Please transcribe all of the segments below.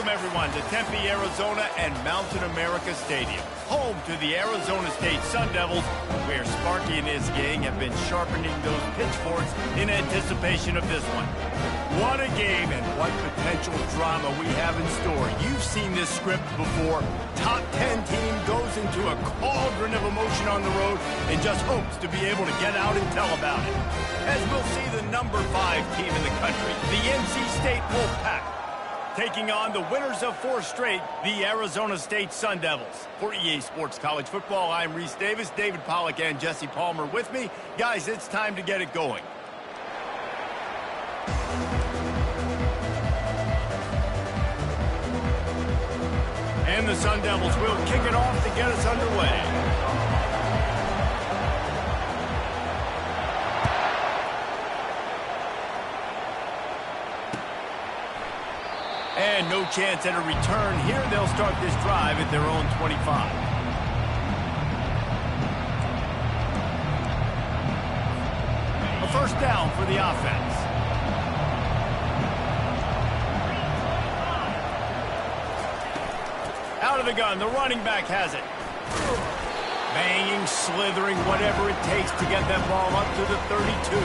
Welcome, everyone, to Tempe, Arizona and Mountain America Stadium, home to the Arizona State Sun Devils, where Sparky and his gang have been sharpening those pitchforks in anticipation of this one. What a game and what potential drama we have in store. You've seen this script before. Top 10 team goes into a cauldron of emotion on the road and just hopes to be able to get out and tell about it. As we'll see the number 5 team in the country, the NC State Wolfpack, taking on the winners of 4 straight, the Arizona State Sun Devils. For EA Sports College Football, I'm Reese Davis, David Pollack and Jesse Palmer with me. Guys, it's time to get it going. And the Sun Devils will kick it off to get us underway. And no chance at a return here. They'll start this drive at their own 25. A first down for the offense. Out of the gun, the running back has it. Banging, slithering, whatever it takes to get that ball up to the 32.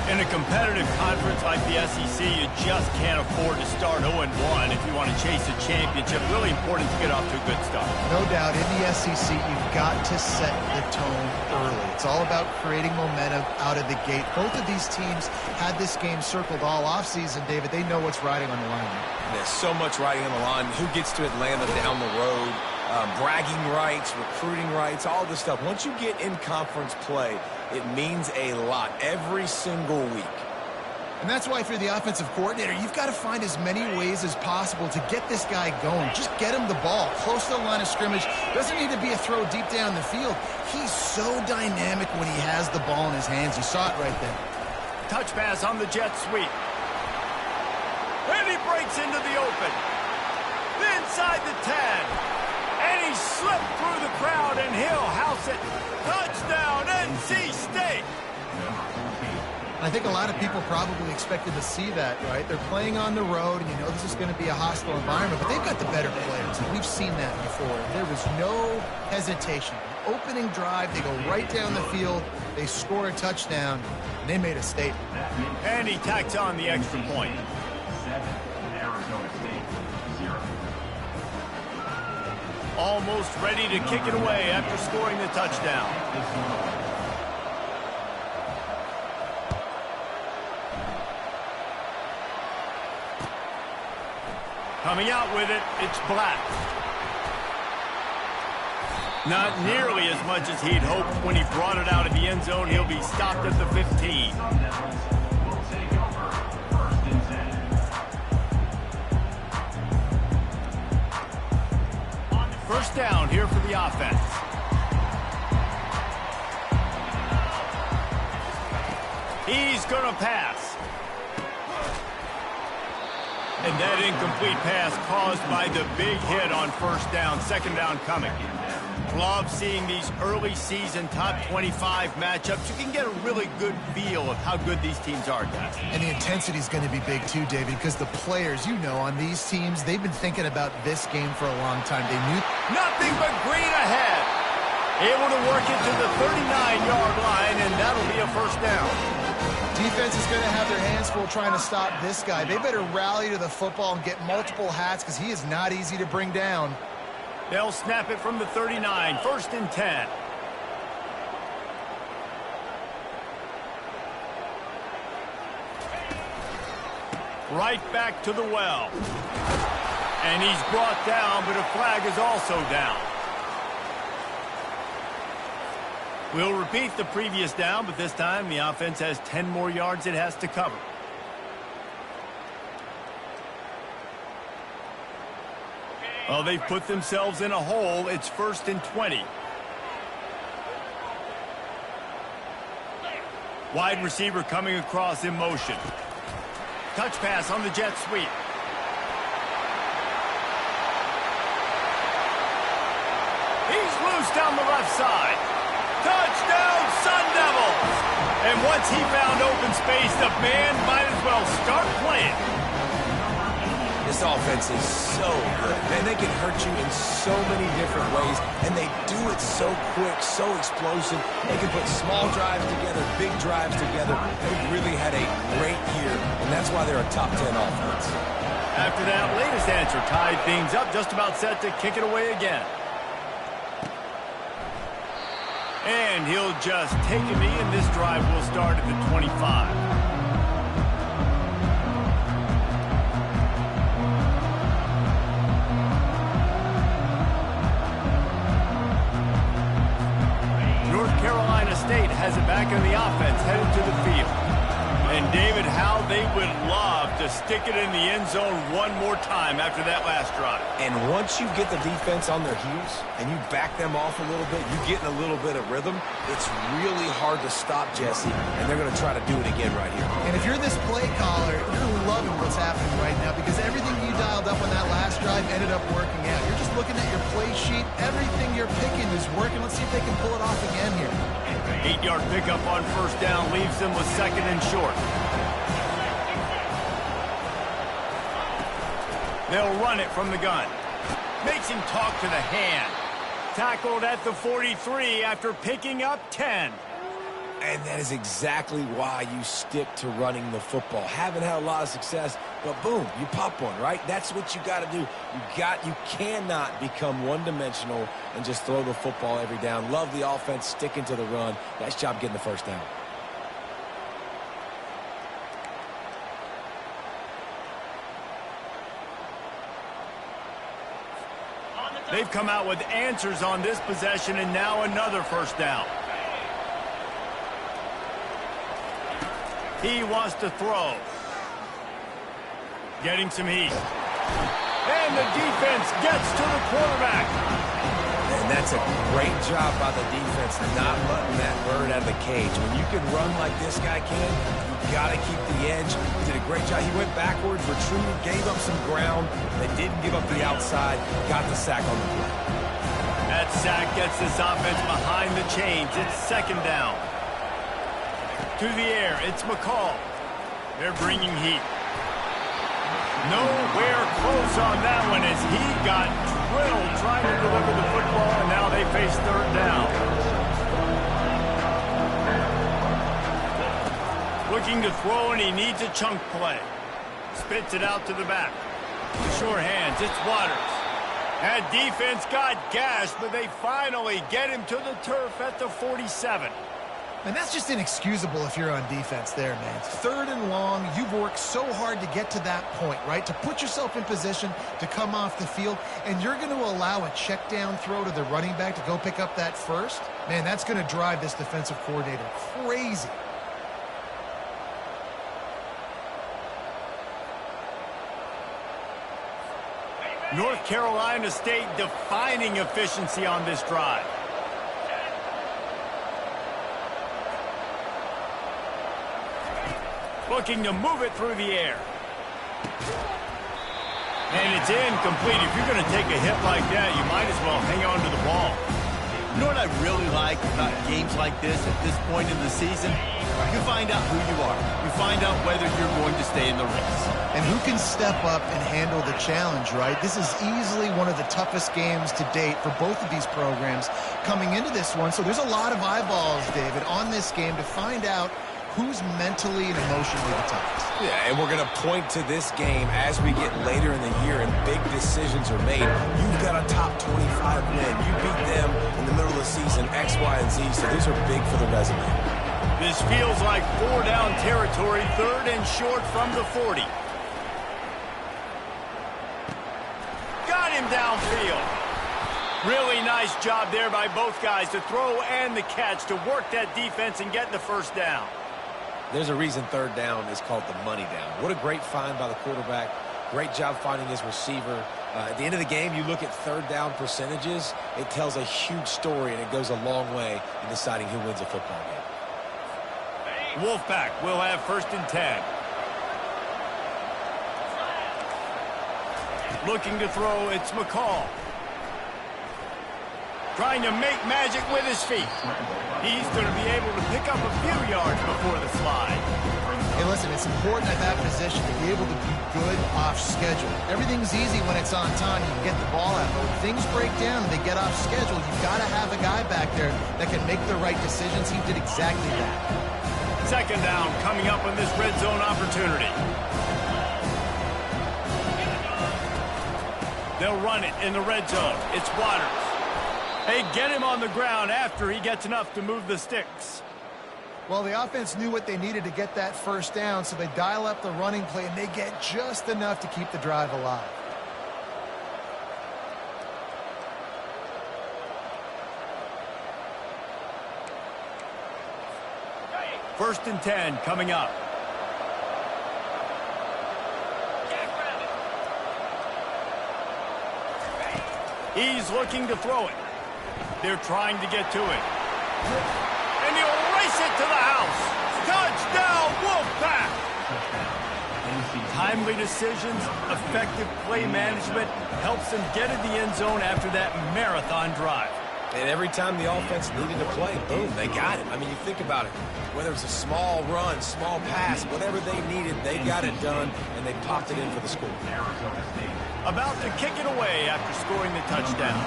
In a competitive conference like the SEC, you just can't afford to start 0-1 if you want to chase a championship. Really important to get off to a good start. No doubt, in the SEC, you've got to set the tone early. It's all about creating momentum out of the gate. Both of these teams had this game circled all offseason, David. They know what's riding on the line. There's so much riding on the line. Who gets to Atlanta down the road? Bragging rights, recruiting rights, all this stuff. Once you get in conference play, it means a lot every single week. And that's why, if you're the offensive coordinator, you've got to find as many ways as possible to get this guy going. Just get him the ball close to the line of scrimmage. Doesn't need to be a throw deep down the field. He's so dynamic when he has the ball in his hands. You saw it right there. Touch pass on the jet sweep. And he breaks into the open. Inside the 10. And he slipped through the crowd, and he'll house it. Touchdown, NC State! I think a lot of people probably expected to see that, right? They're playing on the road, and you know this is going to be a hostile environment, but they've got the better players, and we've seen that before. There was no hesitation. Opening drive, they go right down the field, they score a touchdown, and they made a statement. And he tacks on the extra point. Almost ready to kick it away after scoring the touchdown. Coming out with it, it's Black. Not nearly as much as he'd hoped when he brought it out of the end zone. He'll be stopped at the 15. First down here for the offense. He's going to pass. And that incomplete pass caused by the big hit on first down. Second down coming. Love seeing these early season top 25 matchups. You can get a really good feel of how good these teams are, guys. And the intensity is going to be big too, David, because the players, you know, on these teams, they've been thinking about this game for a long time. They knew nothing but green ahead. Able to work it to the 39-yard line, and that'll be a first down. Defense is going to have their hands full trying to stop this guy. They better rally to the football and get multiple hats because he is not easy to bring down. They'll snap it from the 39, first and 10. Right back to the well. And he's brought down, but a flag is also down. We'll repeat the previous down, but this time the offense has 10 more yards it has to cover. Well, they've put themselves in a hole. It's first and 20. Wide receiver coming across in motion. Touch pass on the jet sweep. He's loose down the left side. Touchdown, Sun Devils! And once he found open space, the band might as well start playing. This offense is so good. Man, they can hurt you in so many different ways, and they do it so quick, so explosive. They can put small drives together, big drives together. They've really had a great year, and that's why they're a top 10 offense. After that latest answer tied things up, just about set to kick it away again. And he'll just take a knee, and this drive will start at the 25. North Carolina State has it back in the offense, headed to the field. And, David, how they would love to stick it in the end zone one more time after that last drive. And once you get the defense on their heels and you back them off a little bit, you get in a little bit of rhythm, it's really hard to stop Jesse, and they're going to try to do it again right here. And if you're this play caller, you're loving what's happening right now because everything you dialed up on that last drive ended up working out. You're just looking at your play sheet. Everything you're picking is working. Let's see if they can pull it off again here. 8-yard pickup on first down leaves them with second and short. They'll run it from the gun. Makes him talk to the hand. Tackled at the 43 after picking up 10. And that is exactly why you stick to running the football. Haven't had a lot of success, but boom, you pop one, right? That's what you got to do. You cannot become one-dimensional and just throw the football every down. Love the offense, sticking to the run. Nice job getting the first down. They've come out with answers on this possession, and now another first down. He wants to throw. Getting some heat. And the defense gets to the quarterback. And that's a great job by the defense, not letting that bird out of the cage. When you can run like this guy can, you got to keep the edge. He did a great job. He went backwards, retreated, gave up some ground. They didn't give up the outside, got the sack on the play. That sack gets this offense behind the chains. It's second down. To the air, it's McCall. They're bringing heat. Nowhere close on that one as he got drilled trying to deliver the football, and now they face third down. Looking to throw, and he needs a chunk play. Spits it out to the back. Sure hands, it's Waters. That defense got gashed, but they finally get him to the turf at the 47. And that's just inexcusable if you're on defense there, man. Third and long, you've worked so hard to get to that point, right? To put yourself in position to come off the field, and you're going to allow a check down throw to the running back to go pick up that first? Man, that's going to drive this defensive coordinator crazy. North Carolina State defining efficiency on this drive. Looking to move it through the air. And it's incomplete. If you're going to take a hit like that, you might as well hang on to the ball. You know what I really like about games like this at this point in the season? You find out who you are. You find out whether you're going to stay in the race. And who can step up and handle the challenge, right? This is easily one of the toughest games to date for both of these programs coming into this one. So there's a lot of eyeballs, David, on this game to find out who's mentally and emotionally the toughest. Yeah, and we're going to point to this game as we get later in the year and big decisions are made. You've got a top 25 win. You beat them in the middle of the season, X, Y, and Z, so these are big for the resume. This feels like four-down territory, third and short from the 40. Got him downfield. Really nice job there by both guys to throw and the catch to work that defense and get the first down. There's a reason third down is called the money down. What a great find by the quarterback. Great job finding his receiver. At the end of the game, you look at third down percentages. It tells a huge story, and it goes a long way in deciding who wins a football game. Wolfpack will have first and 10. Looking to throw, it's McCall. Trying to make magic with his feet. He's going to be able to pick up a few yards before the slide. And listen, it's important at that position to be able to be good off schedule. Everything's easy when it's on time. You can get the ball out. But when things break down and they get off schedule, you've got to have a guy back there that can make the right decisions. He did exactly that. Second down coming up on this red zone opportunity. They'll run it in the red zone. It's Waters. They get him on the ground after he gets enough to move the sticks. Well, the offense knew what they needed to get that first down, so they dial up the running play, and they get just enough to keep the drive alive. First and 10 coming up. He's looking to throw it. They're trying to get to it. And he'll race it to the house. Touchdown, Wolfpack! Timely decisions, effective play management helps them get in the end zone after that marathon drive. And every time the offense needed to play, boom, they got it. I mean, you think about it. Whether it's a small run, small pass, whatever they needed, they got it done, and they popped it in for the score. About to kick it away after scoring the touchdown.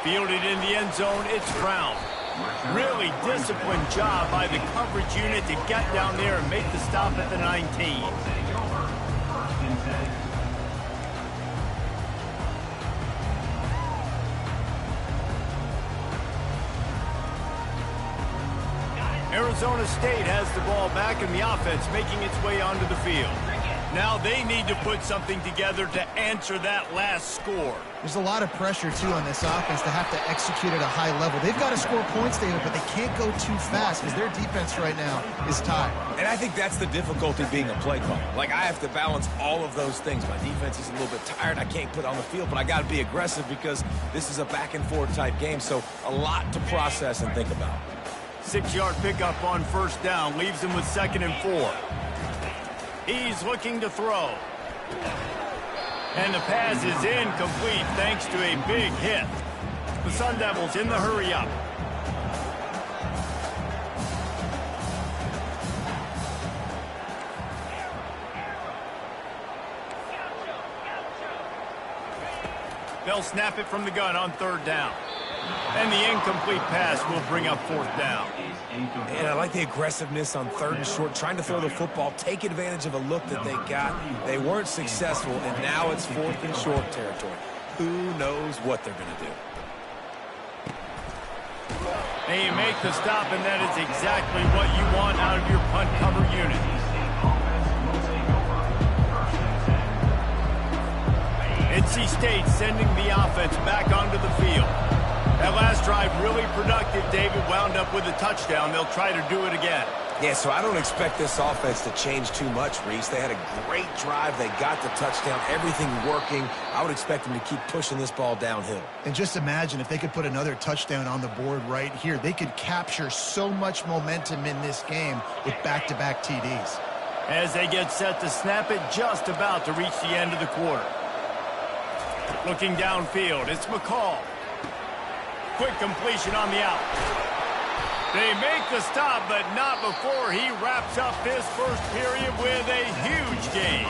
Fielded in the end zone, it's Brown. Really disciplined job by the coverage unit to get down there and make the stop at the 19. Arizona State has the ball back and the offense making its way onto the field. Now they need to put something together to answer that last score. There's a lot of pressure, too, on this offense to have to execute at a high level. They've got to score points, David, but they can't go too fast because their defense right now is tired. And I think that's the difficulty being a play caller. Like, I have to balance all of those things. My defense is a little bit tired. I can't put on the field, but I got to be aggressive because this is a back-and-forth type game, so a lot to process and think about. 6-yard pickup on first down leaves him with 2nd and 4. He's looking to throw. And the pass is incomplete thanks to a big hit. The Sun Devils in the hurry up. They'll snap it from the gun on 3rd down. And the incomplete pass will bring up 4th down. And I like the aggressiveness on 3rd and short, trying to throw the football, take advantage of a look that they got. They weren't successful, and now it's 4th and short territory. Who knows what they're going to do? They make the stop, and that is exactly what you want out of your punt cover unit. NC State sending the offense back onto the field. That last drive really productive. David wound up with a touchdown. They'll try to do it again. Yeah, so I don't expect this offense to change too much, Reese. They had a great drive. They got the touchdown. Everything working. I would expect them to keep pushing this ball downhill. And just imagine if they could put another touchdown on the board right here. They could capture so much momentum in this game with back-to-back TDs. As they get set to snap it, just about to reach the end of the quarter. Looking downfield, it's McCall. Quick completion on the out. They make the stop, but not before he wraps up this first period with a huge gain.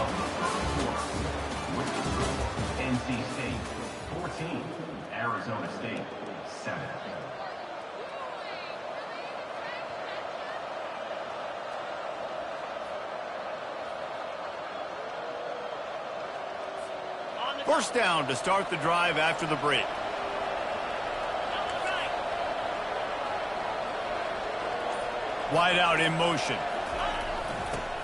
NC State 14, Arizona State 7. First down to start the drive after the break. Wide out in motion.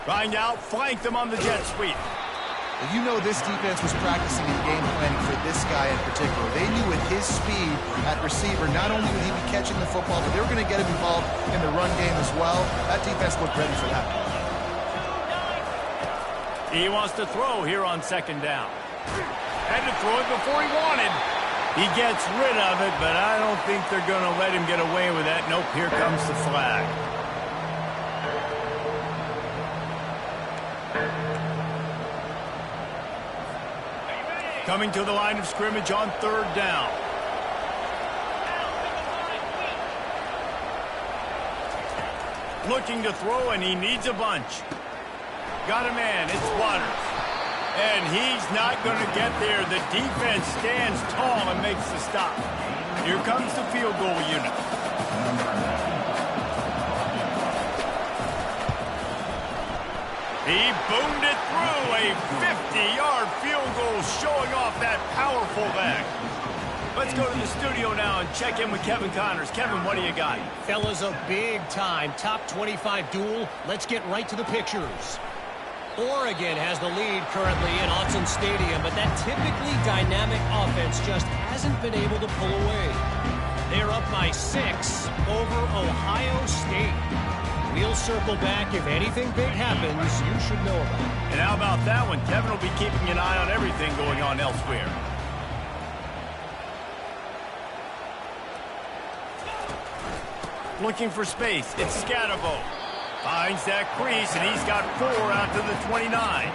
Trying out, flanked them on the jet sweep. Well, you know this defense was practicing and game planning for this guy in particular. They knew with his speed at receiver, not only would he be catching the football, but they were going to get him involved in the run game as well. That defense looked ready for that. He wants to throw here on 2nd down. Had to throw it before he wanted. He gets rid of it, but I don't think they're going to let him get away with that. Nope, here comes the flag. Coming to the line of scrimmage on 3rd down. Looking to throw, and he needs a bunch. Got a man, it's Waters. And he's not going to get there. The defense stands tall and makes the stop. Here comes the field goal unit. He boomed it through. A 50-yard field goal showing off that powerful back. Let's go to the studio now and check in with Kevin Connors. Kevin, what do you got? Fellas, a big-time top 25 duel. Let's get right to the pictures. Oregon has the lead currently in Autzen Stadium, but that typically dynamic offense just hasn't been able to pull away. They're up by 6 over Ohio State. We'll circle back. If anything big happens, you should know about it. And how about that one? Kevin will be keeping an eye on everything going on elsewhere. Looking for space. It's Scatterbo. Finds that crease, and he's got 4 out to the 29.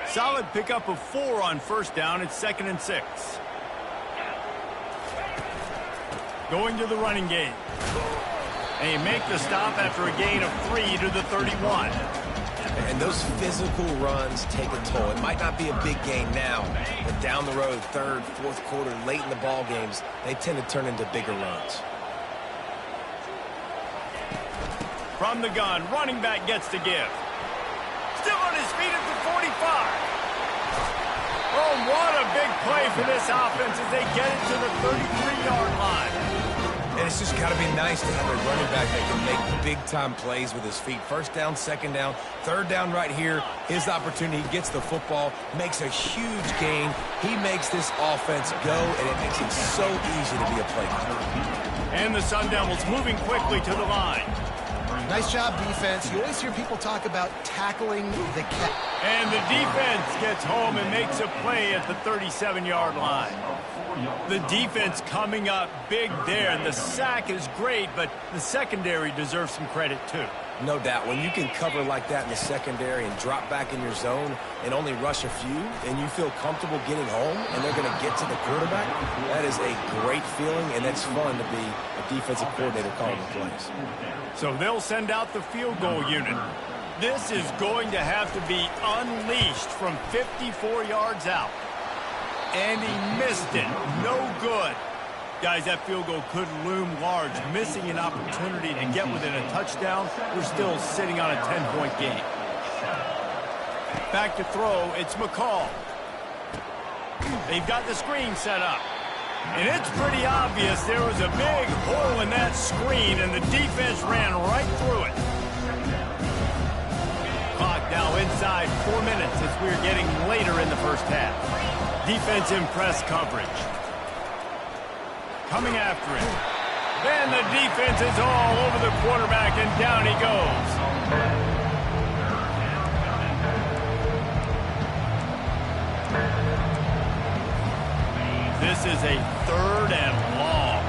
Solid pickup of 4 on 1st down. It's 2nd and 6. Going to the running game. They make the stop after a gain of 3 to the 31. And those physical runs take a toll. It might not be a big gain now, but down the road, 3rd, 4th quarter, late in the ball games, they tend to turn into bigger runs. From the gun, running back gets to give. Still on his feet at the 45. Oh, what a big play for this offense as they get it to the 33-yard line. And it's just got to be nice to have a running back that can make big-time plays with his feet. 1st down, 2nd down, 3rd down right here. His opportunity, he gets the football, makes a huge gain. He makes this offense go, and it makes it so easy to be a playmaker. And the Sun Devils moving quickly to the line. Nice job, defense. You always hear people talk about tackling the cat. And the defense gets home and makes a play at the 37-yard line. The defense coming up big there, and the sack is great, but the secondary deserves some credit too. No doubt. When you can cover like that in the secondary and drop back in your zone and only rush a few, and you feel comfortable getting home, and they're going to get to the quarterback, that is a great feeling, and it's fun to be a defensive coordinator calling the plays. So they'll send out the field goal unit. This is going to have to be unleashed from 54 yards out. And he missed it. No good. Guys, that field goal could loom large. Missing an opportunity to get within a touchdown. We're still sitting on a 10-point game. Back to throw. It's McCall. They've got the screen set up. And it's pretty obvious there was a big hole in that screen, and the defense ran right through it. Clock now inside 4 minutes as we're getting later in the 1st half. Defense in press coverage. Coming after it. Then the defense is all over the quarterback, and down he goes. This is a 3rd and long.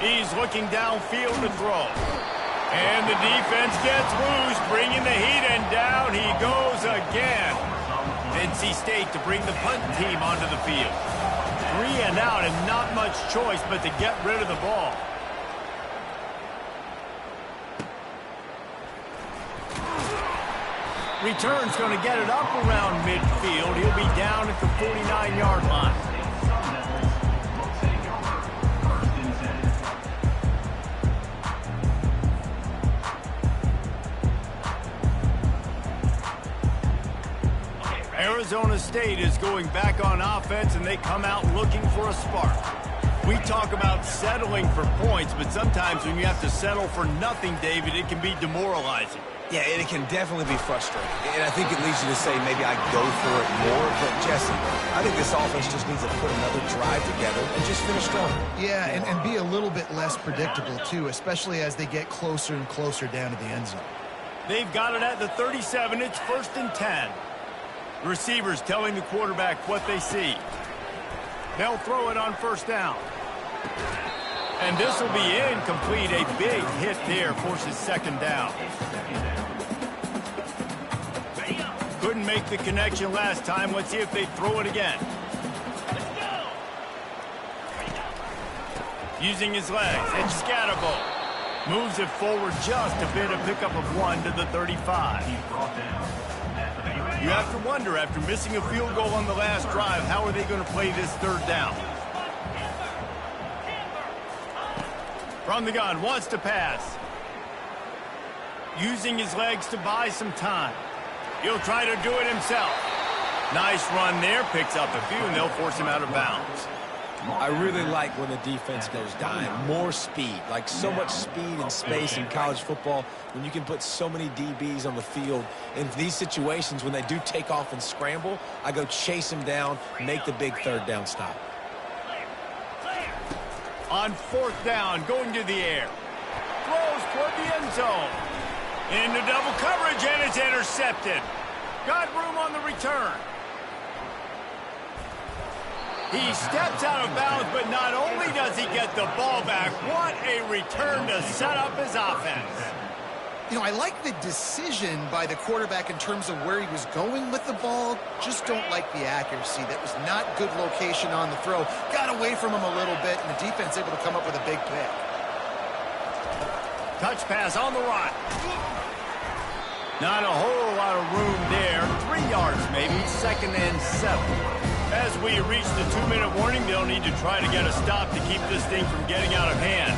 He's looking downfield to throw. And the defense gets loose, bringing the heat, and down he goes again. NC State to bring the punt team onto the field. 3 and out, and not much choice but to get rid of the ball. Return's going to get it up around midfield. He'll be down at the 49-yard line. Arizona State is going back on offense, and they come out looking for a spark. We talk about settling for points, but sometimes when you have to settle for nothing, David, it can be demoralizing. Yeah, and it can definitely be frustrating. And I think it leads you to say maybe I go for it more. But, Jesse, I think this offense just needs to put another drive together and just finish strong. Yeah, and be a little bit less predictable, too, especially as they get closer and closer down to the end zone. They've got it at the 37. It's 1st and 10. Receivers telling the quarterback what they see. They'll throw it on first down. And this will be incomplete. A big hit there forces second down. Couldn't make the connection last time. Let's see if they throw it again. Using his legs, it's Scatterbo. Moves it forward just a bit, a pickup of 1 to the 35. You have to wonder, after missing a field goal on the last drive, how are they going to play this third down? From the gun, wants to pass. Using his legs to buy some time. He'll try to do it himself. Nice run there, picks up a few, and they'll force him out of bounds. I really like when the defense goes dime. More speed, like so much speed and space in college football when you can put so many DBs on the field. In these situations, when they do take off and scramble, I go chase them down, make the big third down stop. On fourth down, going to the air. Throws toward the end zone. Into double coverage, and it's intercepted. Got room on the return. He steps out of bounds, but not only does he get the ball back, what a return to set up his offense. You know, I like the decision by the quarterback in terms of where he was going with the ball. Just don't like the accuracy. That was not good location on the throw. Got away from him a little bit, and the defense able to come up with a big pick. Touch pass on the right. Not a whole lot of room there. 3 yards maybe, 2nd and 7. As we reach the 2-minute warning, they'll need to try to get a stop to keep this thing from getting out of hand.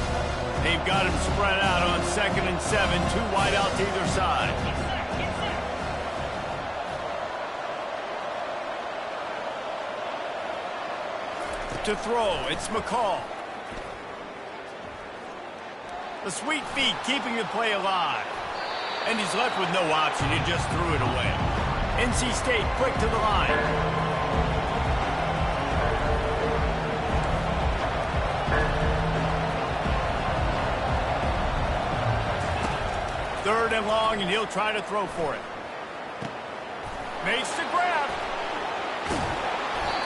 They've got him spread out on 2nd and 7, 2 wide out to either side. To throw, it's McCall. The sweet feet keeping the play alive. And he's left with no option. He just threw it away. NC State quick to the line. Third and long, and he'll try to throw for it. Makes the grab.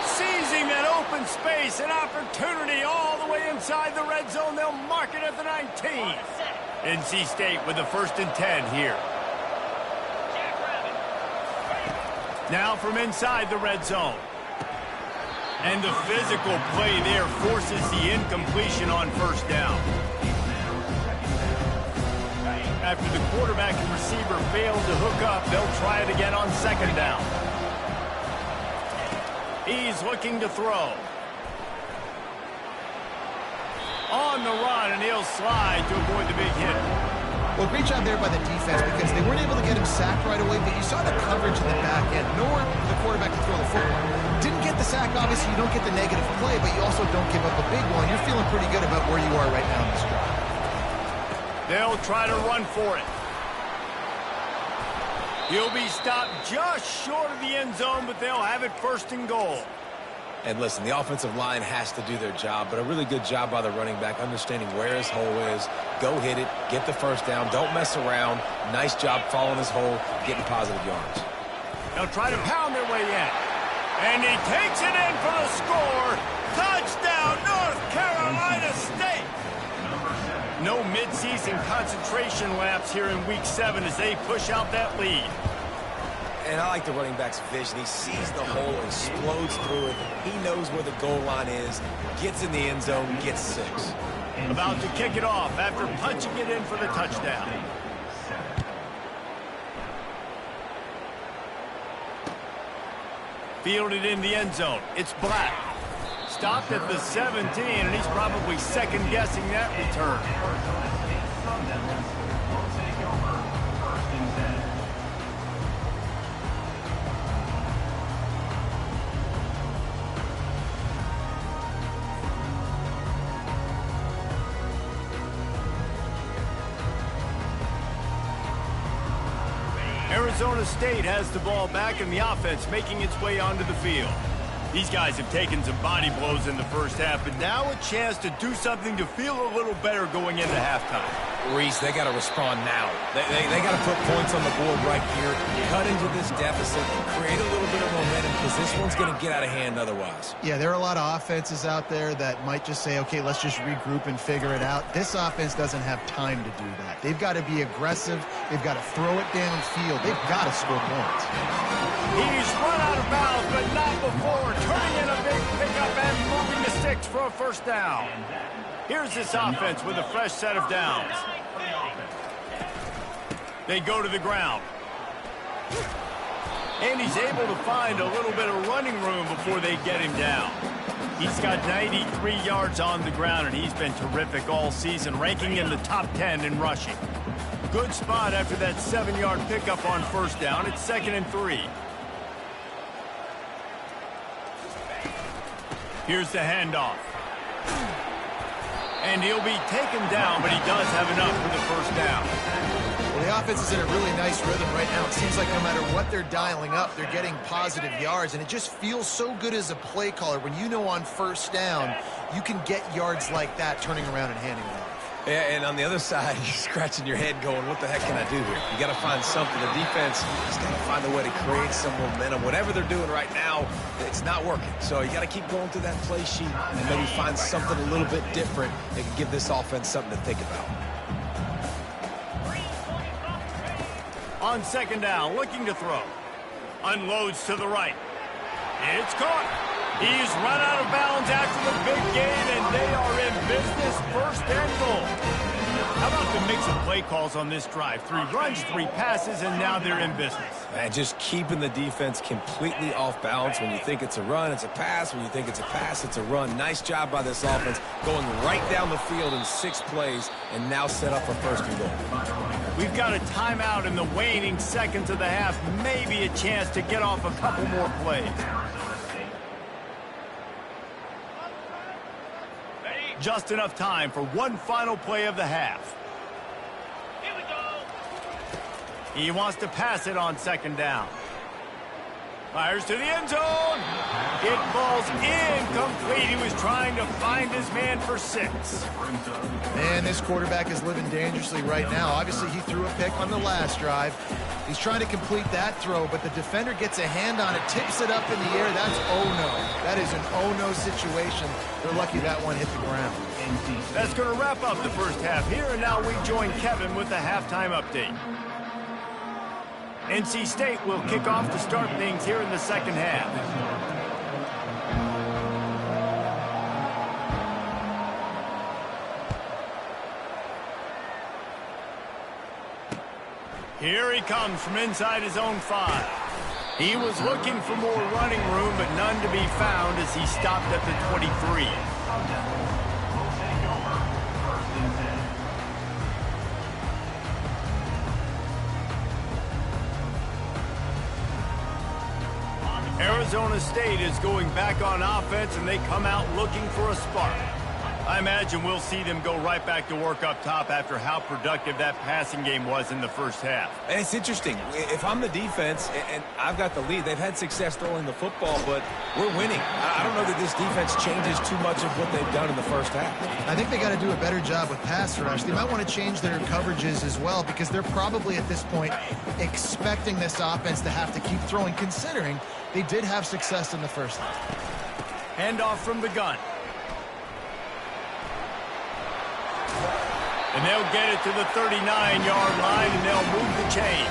Seizing that open space, an opportunity all the way inside the red zone. They'll mark it at the 19. NC State with the 1st and 10 here. Now from inside the red zone. And the physical play there forces the incompletion on first down. After the quarterback and receiver failed to hook up, they'll try it again on 2nd down. He's looking to throw. On the run, and he'll slide to avoid the big hit. Well, great job there by the defense because they weren't able to get him sacked right away, but you saw the coverage in the back end. Nowhere for the quarterback to throw the football. Didn't get the sack, obviously. You don't get the negative play, but you also don't give up a big one. You're feeling pretty good about where you are right now in this drive. They'll try to run for it. He'll be stopped just short of the end zone, but they'll have it 1st and goal. And listen, the offensive line has to do their job, but a really good job by the running back understanding where his hole is. Go hit it, get the first down, don't mess around. Nice job following his hole, getting positive yards. They'll try to pound their way in. And he takes it in for the score. Touchdown, North Carolina State. No midseason concentration laps here in Week 7 as they push out that lead. And I like the running back's vision. He sees the hole, explodes through it. He knows where the goal line is, gets in the end zone, gets 6. About to kick it off after punching it in for the touchdown. Fielded in the end zone. It's Black. Stopped at the 17, and he's probably second-guessing that return. Arizona State has the ball back, and the offense making its way onto the field. These guys have taken some body blows in the first half, but now a chance to do something to feel a little better going into halftime. Reese, they got to respond now. They got to put points on the board right here, cut into this deficit, create a little bit of momentum, because this one's going to get out of hand otherwise. Yeah, there are a lot of offenses out there that might just say, okay, let's just regroup and figure it out. This offense doesn't have time to do that. They've got to be aggressive. They've got to throw it downfield. They've got to score points. He's run out of bounds, but not before. Turning in a big pickup and moving the sticks for a first down. Here's this offense with a fresh set of downs. They go to the ground. And he's able to find a little bit of running room before they get him down. He's got 93 yards on the ground, and he's been terrific all season, ranking in the top 10 in rushing. Good spot after that 7-yard pickup on first down. It's 2nd and 3. Here's the handoff. And he'll be taken down, but he does have enough for the first down. Well, the offense is in a really nice rhythm right now. It seems like no matter what they're dialing up, they're getting positive yards, and it just feels so good as a play caller when you know on first down you can get yards like that turning around and handing it off. Yeah, and on the other side, you're scratching your head going, what the heck can I do here? You got to find something. The defense has got to find a way to create some momentum. Whatever they're doing right now, it's not working. So you got to keep going through that play sheet and maybe find something a little bit different that can give this offense something to think about. On second down, looking to throw. Unloads to the right. It's caught. He's run out of bounds after the big gain, and they are in business, 1st and goal. How about the mix of play calls on this drive? 3 runs, 3 passes, and now they're in business. Man, just keeping the defense completely off balance. When you think it's a run, it's a pass. When you think it's a pass, it's a run. Nice job by this offense, going right down the field in 6 plays, and now set up for 1st and goal. We've got a timeout in the waning seconds of the half. Maybe a chance to get off a couple more plays. Just enough time for one final play of the half. Here we go. He wants to pass it on 2nd down. Fires to the end zone. It falls incomplete. He was trying to find his man for 6. Man, this quarterback is living dangerously right now. Obviously, he threw a pick on the last drive. He's trying to complete that throw, but the defender gets a hand on it, tips it up in the air. That's oh-no. That is an oh-no situation. They're lucky that one hit the ground. That's going to wrap up the first half here, and now we join Kevin with the halftime update. NC State will kick off to start things here in the second half. Here he comes from inside his own 5. He was looking for more running room, but none to be found as he stopped at the 23. Arizona State is going back on offense, and they come out looking for a spark. I imagine we'll see them go right back to work up top after how productive that passing game was in the first half. And it's interesting. If I'm the defense and I've got the lead, they've had success throwing the football, but we're winning. I don't know that this defense changes too much of what they've done in the first half. I think they got to do a better job with pass rush. They might want to change their coverages as well, because they're probably at this point expecting this offense to have to keep throwing, considering they did have success in the first half. Handoff from the gun. And they'll get it to the 39-yard line, and they'll move the chain.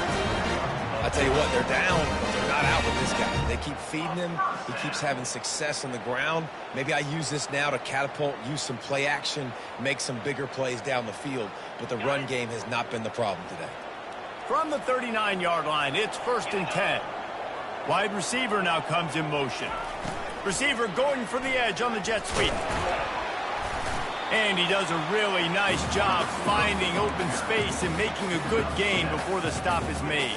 I tell you what, they're down, but they're not out with this guy. They keep feeding him. He keeps having success on the ground. Maybe I use this now to catapult, use some play action, make some bigger plays down the field. But the run game has not been the problem today. From the 39-yard line, it's 1st and 10. Wide receiver now comes in motion. Receiver going for the edge on the jet sweep. And he does a really nice job finding open space and making a good gain before the stop is made.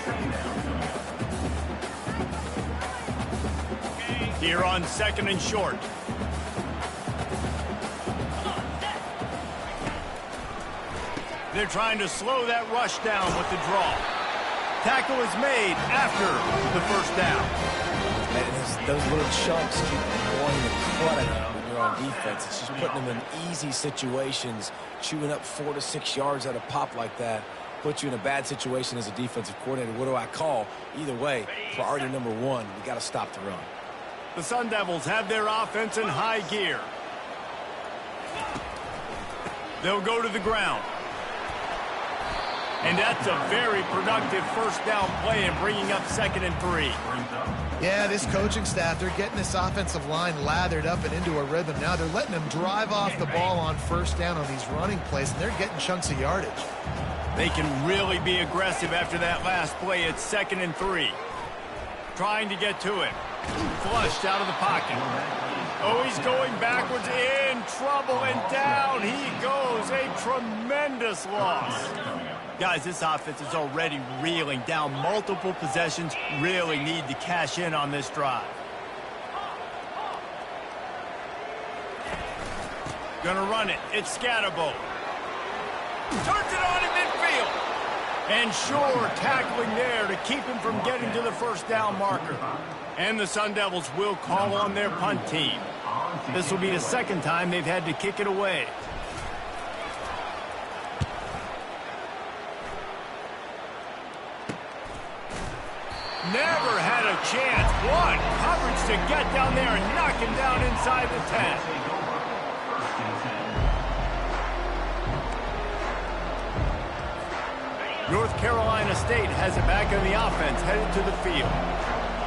Here on 2nd and short. They're trying to slow that rush down with the draw. Tackle is made after the first down. And those little chunks keep wanting to cut at you when you're on defense. It's just putting them in easy situations, chewing up 4 to 6 yards at a pop like that. Put you in a bad situation as a defensive coordinator. What do I call? Either way, priority number one, we got to stop the run. The Sun Devils have their offense in high gear. They'll go to the ground. And that's a very productive first down play and bringing up 2nd and 3. Yeah, this coaching staff, they're getting this offensive line lathered up and into a rhythm. Now they're letting them drive off the ball on first down on these running plays, and they're getting chunks of yardage. They can really be aggressive after that last play. It's 2nd and 3. Trying to get to it. Flushed out of the pocket. Oh, he's going backwards, in trouble, and down he goes. A tremendous loss. Guys, this offense is already reeling down multiple possessions. Really need to cash in on this drive. Gonna run it. It's Scatterbo. Turns it on in midfield. And sure, tackling there to keep him from getting to the first down marker. And the Sun Devils will call on their punt team. This will be the 2nd time they've had to kick it away. Never had a chance. What coverage to get down there and knock him down inside the 10. North Carolina State has it back on the offense, headed to the field.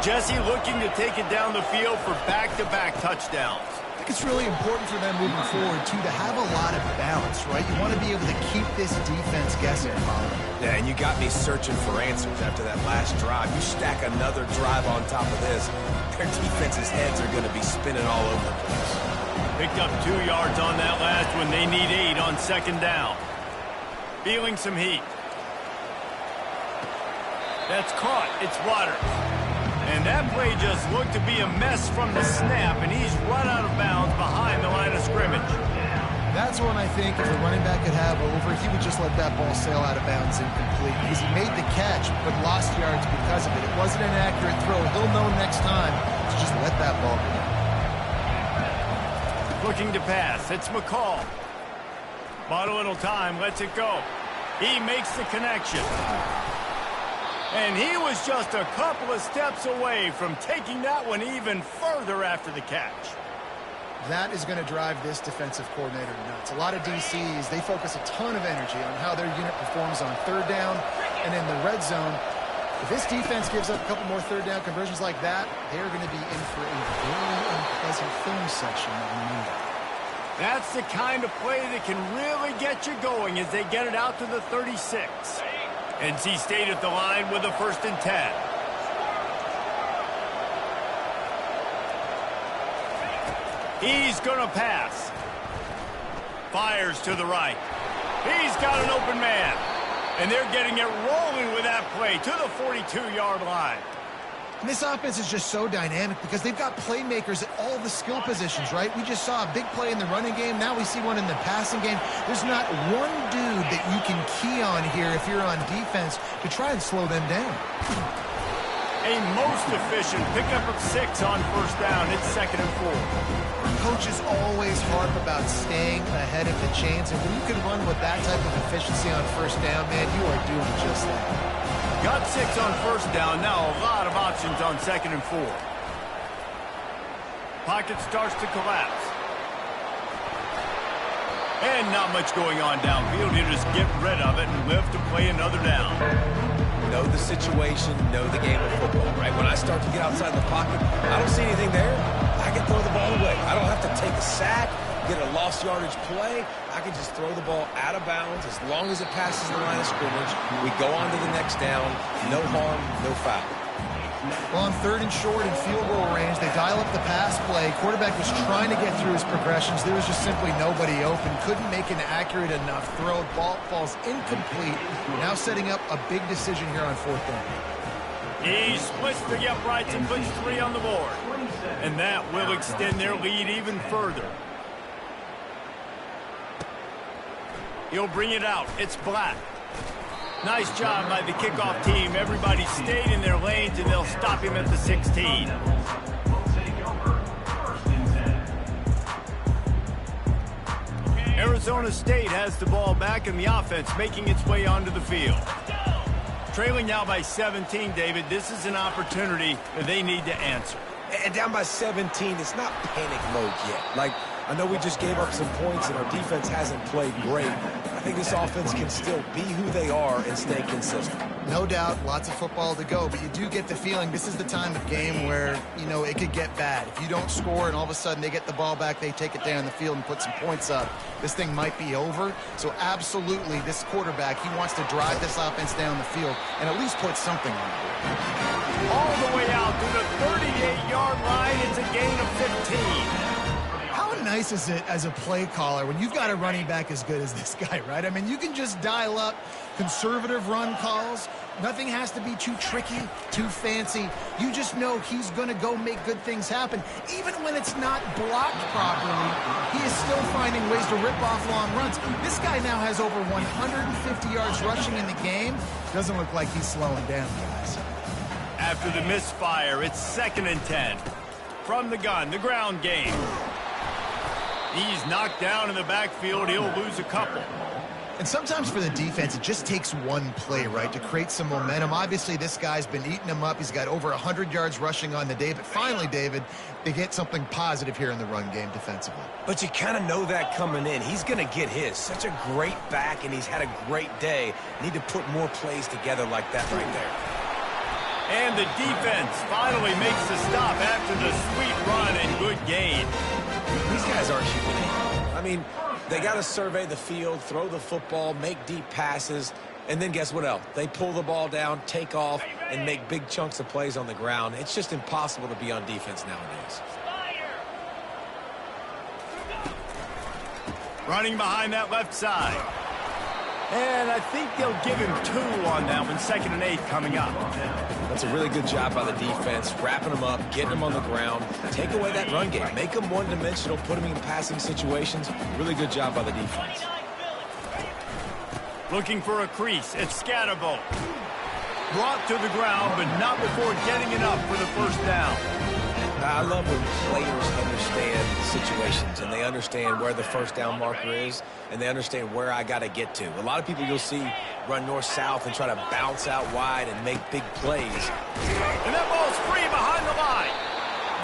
Jesse looking to take it down the field for back-to-back touchdowns. I think it's really important for them moving forward, too, to have a lot of balance, right? You want to be able to keep this defense guessing, Molly. Yeah, and you got me searching for answers after that last drive. You stack another drive on top of this, their defense's heads are going to be spinning all over the place. Picked up 2 yards on that last one. They need 8 on 2nd down. Feeling some heat. That's caught. It's Waters. And that play just looked to be a mess from the snap, and he's run out of bounds behind the line of scrimmage. That's one I think if the running back could have over, he would just let that ball sail out of bounds incomplete because he made the catch but lost yards because of it. It wasn't an accurate throw. He'll know next time to just let that ball go. Looking to pass. It's McCall. Bought a little time. Lets it go. He makes the connection. And he was just a couple of steps away from taking that one even further after the catch. That is going to drive this defensive coordinator nuts. A lot of DCs, they focus a ton of energy on how their unit performs on 3rd down and in the red zone. If this defense gives up a couple more 3rd down conversions like that, they're going to be in for a very unpleasant film session on Monday. That's the kind of play that can really get you going as they get it out to the 36. NC State at the line with a 1st and 10. He's going to pass. Fires to the right. He's got an open man. And they're getting it rolling with that play to the 42-yard line. And this offense is just so dynamic because they've got playmakers at all the skill positions, right? We just saw a big play in the running game. Now we see one in the passing game. There's not one dude that you can key on here if you're on defense to try and slow them down. A most efficient pickup of 6 on 1st down. It's 2nd and 4. Coaches always harp about staying ahead of the chains, and when you can run with that type of efficiency on 1st down, man, you are doing just that. Got 6 on 1st down. Now a lot of options on 2nd and 4. Pocket starts to collapse. And not much going on downfield. He'll just get rid of it and live to play another down. Know the situation, know the game of football, right? When I start to get outside the pocket, I don't see anything there. I can throw the ball away. I don't have to take a sack, get a lost yardage play. I can just throw the ball out of bounds as long as it passes the line of scrimmage. We go on to the next down. No harm, no foul. Well, on 3rd and short and field goal range, they dial up the pass play. Quarterback was trying to get through his progressions. There was just simply nobody open. Couldn't make an accurate enough throw. Ball falls incomplete. Now setting up a big decision here on 4th down. He splits the uprights and puts 3 on the board. And that will extend their lead even further. He'll bring it out. It's Black. Nice job by the kickoff team. Everybody stayed in their lanes, and they'll stop him at the 16. Arizona State has the ball back and the offense making its way onto the field. Trailing now by 17, David. This is an opportunity that they need to answer. And down by 17, it's not panic mode yet. Like, I know we just gave up some points and our defense hasn't played great. I think this offense can still be who they are and stay consistent. No doubt, lots of football to go, but you do get the feeling this is the time of game where, you know, it could get bad. If you don't score and all of a sudden they get the ball back, they take it down the field and put some points up, this thing might be over. So absolutely, this quarterback, he wants to drive this offense down the field and at least put something on the board. All the way out to the 38-yard line. It's a gain of 15. How nice is it as a play caller when you've got a running back as good as this guy, right? I mean, you can just dial up conservative run calls. Nothing has to be too tricky, too fancy. You just know he's going to go make good things happen. Even when it's not blocked properly, he is still finding ways to rip off long runs. This guy now has over 150 yards rushing in the game. Doesn't look like he's slowing down, guys. After the misfire, it's 2nd and 10. From the gun, the ground game. He's knocked down in the backfield. He'll lose a couple. And sometimes for the defense, it just takes one play, right, to create some momentum. Obviously, this guy's been eating them up. He's got over 100 yards rushing on the day. But finally, David, they get something positive here in the run game defensively. But you kind of know that coming in. He's going to get his. Such a great back, and he's had a great day. Need to put more plays together like that right there. And the defense finally makes the stop after the sweet run and good gain. These guys aren't humiliated. I mean, they got to survey the field, throw the football, make deep passes, and then guess what else? They pull the ball down, take off, and make big chunks of plays on the ground. It's just impossible to be on defense nowadays. Running behind that left side. And I think they'll give him 2 on that one. 2nd and 8 coming up. That's a really good job by the defense, wrapping them up, getting them on the ground. Take away that run game. Make them one-dimensional, put them in passing situations. Really good job by the defense. Looking for a crease. It's Scatterbo. Brought to the ground, but not before getting enough for the first down. I love when players understand situations and they understand where the first down marker is and they understand where I got to get to. A lot of people you'll see run north-south and try to bounce out wide and make big plays. And that ball's free behind the line.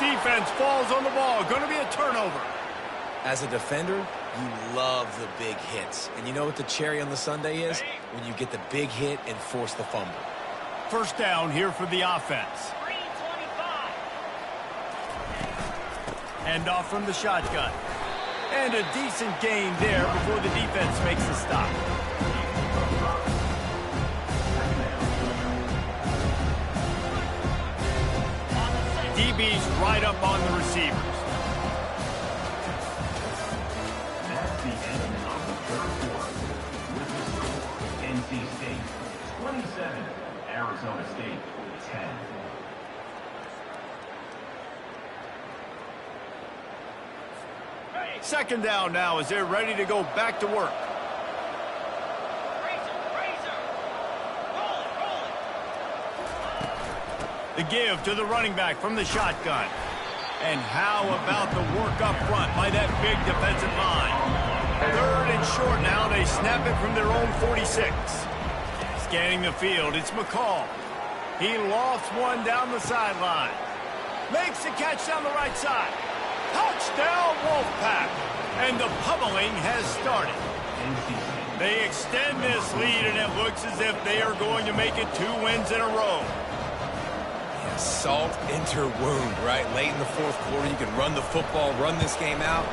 Defense falls on the ball. Going to be a turnover. As a defender, you love the big hits. And you know what the cherry on the sundae is? When you get the big hit and force the fumble. First down here for the offense. Hand off from the shotgun. And a decent gain there before the defense makes the stop. DB's right up on the receivers. That's the end of the third quarter. With the score, NC State 27, Arizona State 10. Second down now as they're ready to go back to work. The give to the running back from the shotgun. And how about the work up front by that big defensive line? 3rd and short now. They snap it from their own 46. Scanning the field, it's McCall. He lofts one down the sideline. Makes the catch down the right side. Touchdown, Wolfpack. And the pummeling has started. They extend this lead, and it looks as if they are going to make it 2 wins in a row. Yeah, salt into wound, right? Late in the 4th quarter, you can run the football, run this game out.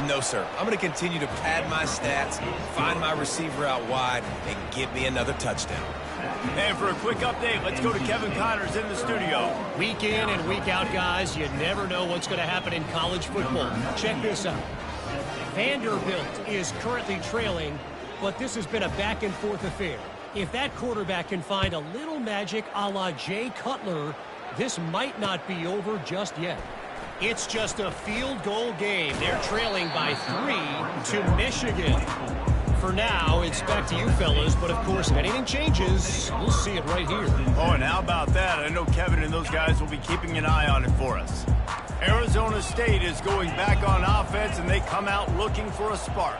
No, sir. I'm going to continue to pad my stats, find my receiver out wide, and give me another touchdown. And for a quick update, let's go to Kevin Connors in the studio. Week in and week out, guys, you never know what's going to happen in college football. Check this out. Vanderbilt is currently trailing, but this has been a back-and-forth affair. If that quarterback can find a little magic a la Jay Cutler, this might not be over just yet. It's just a field goal game. They're trailing by 3 to Michigan. For now, it's back to you fellas, but of course, if anything changes, we'll see it right here. Oh, and how about that? I know Kevin and those guys will be keeping an eye on it for us. Arizona State is going back on offense, and they come out looking for a spark.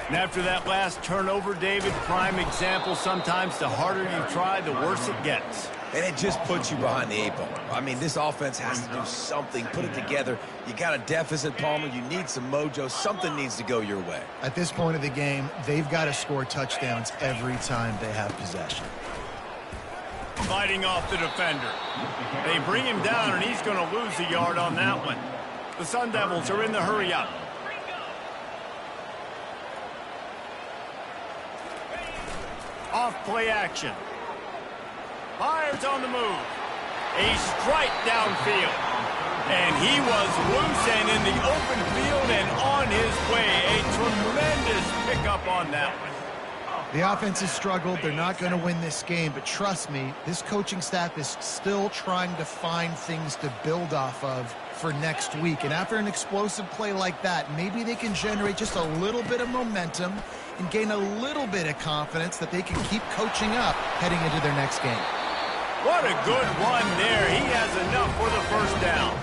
And after that last turnover, David, prime example, sometimes the harder you try, the worse it gets. And it just puts you behind the 8 ball. I mean, this offense has to do something, put it together. You got a deficit, Palmer. You need some mojo. Something needs to go your way. At this point of the game, they've got to score touchdowns every time they have possession. Fighting off the defender. They bring him down, and he's going to lose a yard on that one. The Sun Devils are in the hurry-up. Off play action. Fires on the move. A strike downfield. And he was loose and in the open field and on his way. A tremendous pickup on that one. The offense has struggled. They're not going to win this game, but trust me, this coaching staff is still trying to find things to build off of for next week. And after an explosive play like that, maybe they can generate just a little bit of momentum and gain a little bit of confidence that they can keep coaching up heading into their next game. What a good run there. He has enough for the first down.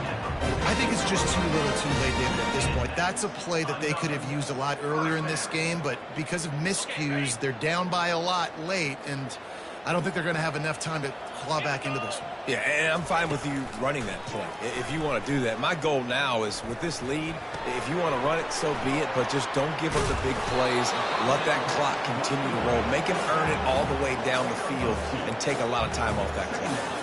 I think it's just too little too late, David, at this point. That's a play that they could have used a lot earlier in this game, but because of miscues, they're down by a lot late, and I don't think they're going to have enough time to claw back into this one. Yeah, and I'm fine with you running that play if you want to do that. My goal now is with this lead, if you want to run it, so be it, but just don't give up the big plays. Let that clock continue to roll. Make him earn it all the way down the field and take a lot of time off that clock.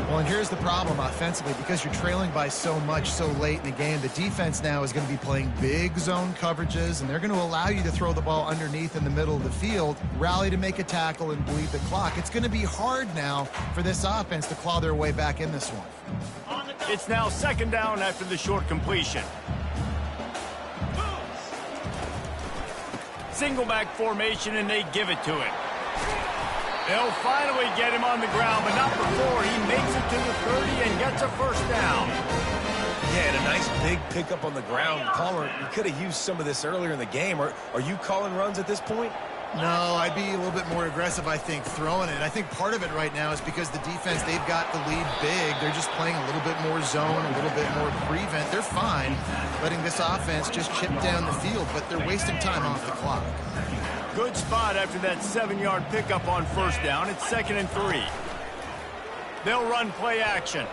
Well, and here's the problem offensively. Because you're trailing by so much so late in the game, the defense now is going to be playing big zone coverages, and they're going to allow you to throw the ball underneath in the middle of the field, rally to make a tackle, and bleed the clock. It's going to be hard now for this offense to claw their way back in this one. It's now second down after the short completion. Single back formation, and they give it to him. They'll finally get him on the ground, but not before he makes it to the 30 and gets a first down. Yeah, and a nice big pickup on the ground. Palmer, you could have used some of this earlier in the game. Are you calling runs at this point? No, I'd be a little bit more aggressive, I think, throwing it. I think part of it right now is because the defense, they've got the lead big. They're just playing a little bit more zone, a little bit more prevent. They're fine letting this offense just chip down the field, but they're wasting time off the clock. Good spot after that 7-yard pickup on first down. It's 2nd and 3. They'll run play action.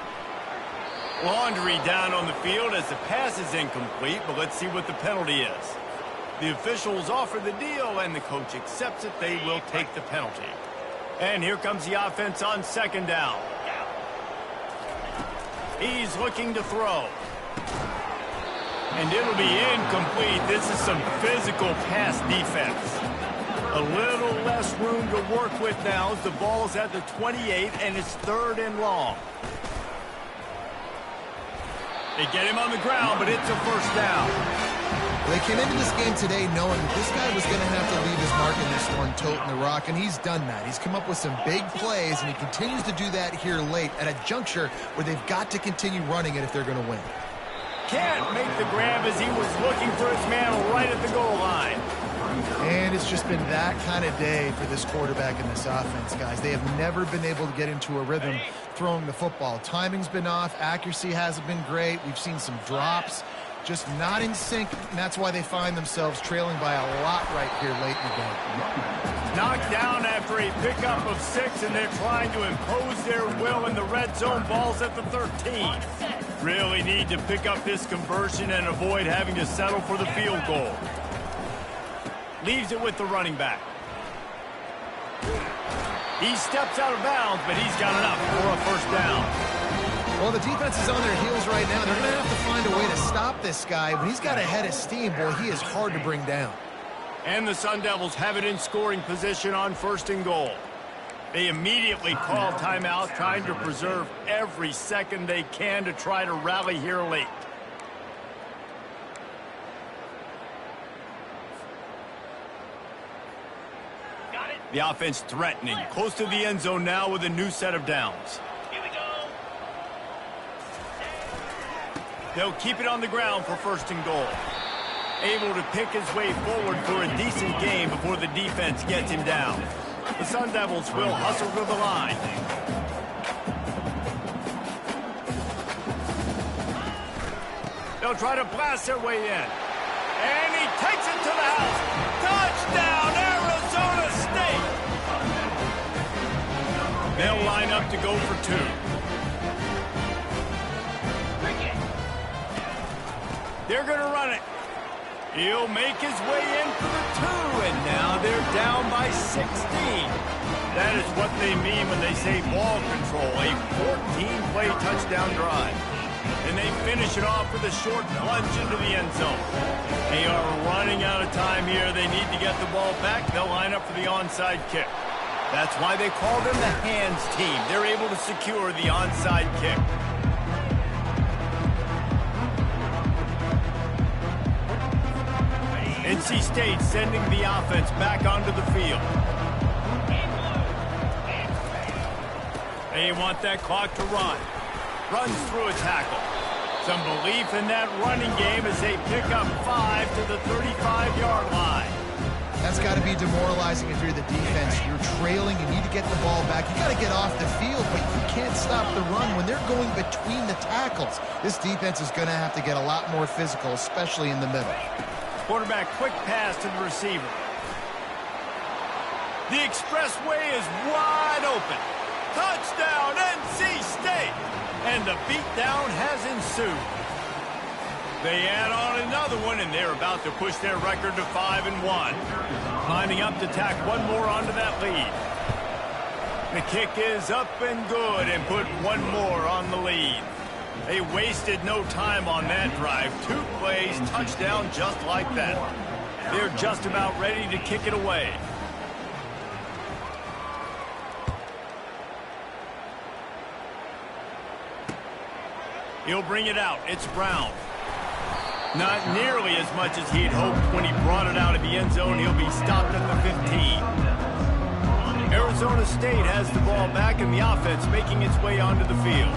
Laundry down on the field as the pass is incomplete, but let's see what the penalty is. The officials offer the deal, and the coach accepts it. They will take the penalty. And here comes the offense on 2nd down. He's looking to throw. And it'll be incomplete. This is some physical pass defense. A little less room to work with now as the ball's at the 28, and it's 3rd and long. They get him on the ground, but it's a first down. They came into this game today knowing that this guy was going to have to leave his mark in this one, toting the rock, and he's done that. He's come up with some big plays, and he continues to do that here late at a juncture where they've got to continue running it if they're going to win. Can't make the grab as he was looking for his man right at the goal line. And it's just been that kind of day for this quarterback and this offense, guys. They have never been able to get into a rhythm throwing the football. Timing's been off. Accuracy hasn't been great. We've seen some drops. Just not in sync, and that's why they find themselves trailing by a lot right here late in the game. Knocked down after a pickup of 6, and they're trying to impose their will in the red zone. Ball's at the 13. Really need to pick up this conversion and avoid having to settle for the field goal. Leaves it with the running back. He steps out of bounds, but he's got enough for a first down. Well, the defense is on their heels right now. They're going to have to find a way to stop this guy. When he's got a head of steam, boy, he is hard to bring down. And the Sun Devils have it in scoring position on 1st and goal. They immediately call timeout, trying to preserve every second they can to try to rally here late. The offense threatening, close to the end zone now with a new set of downs. Here we go. They'll keep it on the ground for 1st and goal. Able to pick his way forward for a decent game before the defense gets him down. The Sun Devils will hustle to the line. They'll try to blast their way in. And he takes it to the house. Touchdown, Arizona State. They'll line up to go for two. They're going to run it. He'll make his way in for the two, and now they're down by 16. That is what they mean when they say ball control, a 14-play touchdown drive. And they finish it off with a short plunge into the end zone. They are running out of time here. They need to get the ball back. They'll line up for the onside kick. That's why they call them the hands team. They're able to secure the onside kick. NC State sending the offense back onto the field. They want that clock to run. Runs through a tackle. Some belief in that running game as they pick up 5 to the 35-yard line. That's got to be demoralizing if you're the defense. You're trailing. You need to get the ball back. You got to get off the field, but you can't stop the run when they're going between the tackles. This defense is going to have to get a lot more physical, especially in the middle. Quarterback quick pass to the receiver. The expressway is wide open. Touchdown, NC State! And the beatdown has ensued. They add on another one, and they're about to push their record to 5-1. Lining up to tack one more onto that lead. The kick is up and good and put one more on the lead. They wasted no time on that drive. 2 plays, touchdown just like that. They're just about ready to kick it away. He'll bring it out. It's Brown. Not nearly as much as he'd hoped when he brought it out of the end zone. He'll be stopped at the 15. Arizona State has the ball back and the offense making its way onto the field.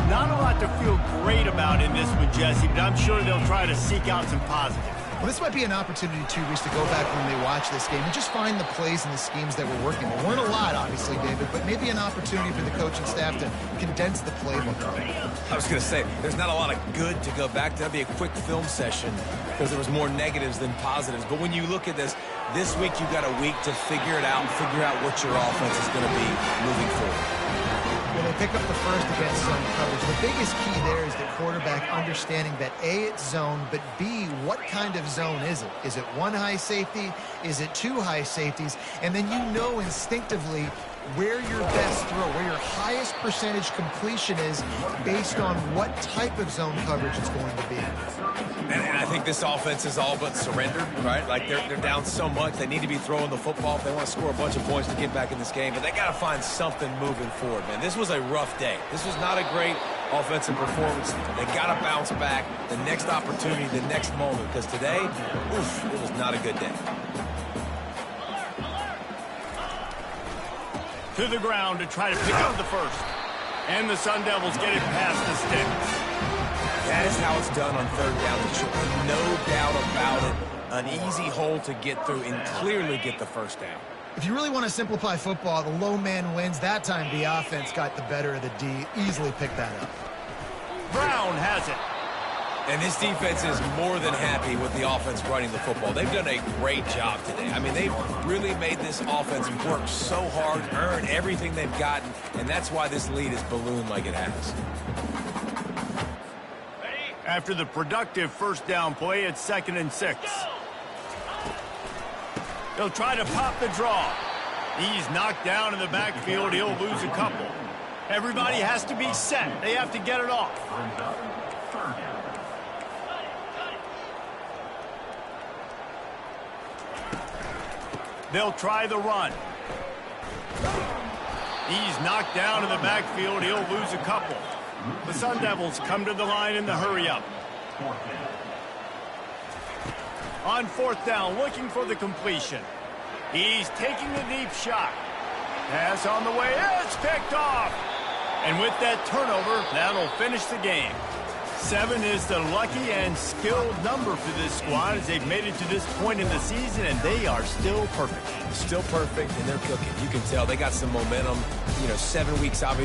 Not a lot to feel great about in this one, Jesse, but I'm sure they'll try to seek out some positives. Well, this might be an opportunity, too, Reese, to go back when they watch this game and just find the plays and the schemes that were working. There weren't a lot, obviously, David, but maybe an opportunity for the coaching staff to condense the playbook. I was going to say, there's not a lot of good to go back to. That'd be a quick film session because there was more negatives than positives. But when you look at this week you've got a week to figure it out and figure out what your offense is going to be moving forward. Well, they pick up the first against zone coverage. The biggest key there is the quarterback understanding that A, it's zone, but B, what kind of zone is it? Is it 1 high safety? Is it 2 high safeties? And then you know instinctively where your best throw, where your highest percentage completion is based on what type of zone coverage it's going to be. And I think this offense is all but surrendered, right? Like they're down so much. They need to be throwing the football if they want to score a bunch of points to get back in this game. But they got to find something moving forward, man. This was a rough day. This was not a great offensive performance. They got to bounce back the next opportunity, the next moment. Because today, it was not a good day. To the ground to try to pick up the first. And the Sun Devils get it past the sticks. That is how it's done on third down and short. No doubt about it. An easy hole to get through and clearly get the first down. If you really want to simplify football, the low man wins. That time the offense got the better of the D. Easily picked that up. Brown has it. And this defense is more than happy with the offense running the football. They've done a great job today. I mean, they've really made this offense work so hard, earn everything they've gotten, and that's why this lead is ballooned like it has. After the productive first down play, it's 2nd and 6. They'll try to pop the draw. He's knocked down in the backfield. He'll lose a couple. Everybody has to be set. They have to get it off. They'll try the run. He's knocked down in the backfield. He'll lose a couple. The Sun Devils come to the line in the hurry-up. On 4th down, looking for the completion. He's taking the deep shot. Pass on the way. It's picked off. And with that turnover, that'll finish the game. 7 is the lucky and skilled number for this squad as they've made it to this point in the season, and they are still perfect. Still perfect, and they're cooking. You can tell they got some momentum. 7 weeks, obviously.